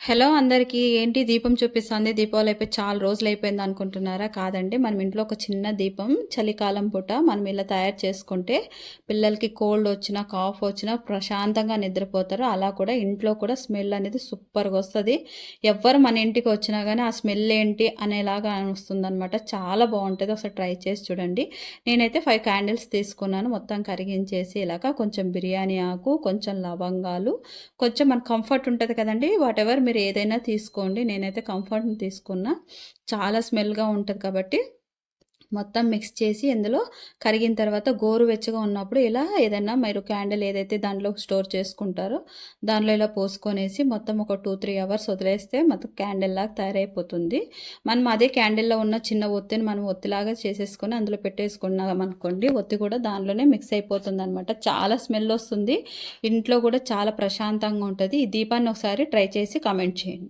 Hello అందరికీ. ఏంటి దీపం చూపిస్తుంది, దీపావళి అయిపోయి చాలా రోజులు అయిపోయింది అనుకుంటున్నారా? కాదండి. మనం ఇంట్లో ఒక చిన్న దీపం చలికాలం పూట మనం ఇలా తయారు చేసుకుంటే పిల్లలకి కోల్డ్ వచ్చినా కాఫ్ వచ్చినా ప్రశాంతంగా నిద్రపోతారు. అలా కూడా ఇంట్లో కూడా స్మెల్ అనేది సూపర్గా వస్తుంది. ఎవ్వరు మన ఇంటికి వచ్చినా కానీ ఆ స్మెల్ ఏంటి అనేలాగా వస్తుందన్నమాట. చాలా బాగుంటుంది. ఒకసారి ట్రై చేసి చూడండి. నేనైతే 5 క్యాండిల్స్ తీసుకున్నాను. మొత్తం కరిగించేసి ఇలాగా కొంచెం బిర్యానీ ఆకు, కొంచెం లవంగాలు, కొంచెం మన కంఫర్ట్ ఉంటుంది కదండి, వాట్ ఎవర్ మీరు ఏదైనా తీసుకోండి. నేనైతే కంఫర్ట్‌ని తీసుకున్నా. చాలా స్మెల్‌గా ఉంటది కాబట్టి మొత్తం మిక్స్ చేసి ఇందులో కరిగిన తర్వాత గోరువెచ్చగా ఉన్నప్పుడు ఇలా ఏదైనా మీరు క్యాండిల్ ఏదైతే దాంట్లో స్టోర్ చేసుకుంటారో దాంట్లో ఇలా పోసుకొనేసి మొత్తం ఒక 2-3 అవర్స్ వదిలేస్తే మొత్తం క్యాండిల్ లాగా తయారైపోతుంది. మనం అదే క్యాండిల్‌లో ఉన్న చిన్న ఒత్తిని మనం ఒత్తిలాగా చేసేసుకొని అందులో పెట్టేసుకున్నాం అనుకోండి, ఒత్తి కూడా దానిలోనే మిక్స్ అయిపోతుందనమాట. చాలా స్మెల్ వస్తుంది. ఇంట్లో కూడా చాలా ప్రశాంతంగా ఉంటుంది. ఈ దీపాన్ని ఒకసారి ట్రై చేసి కామెంట్ చేయండి.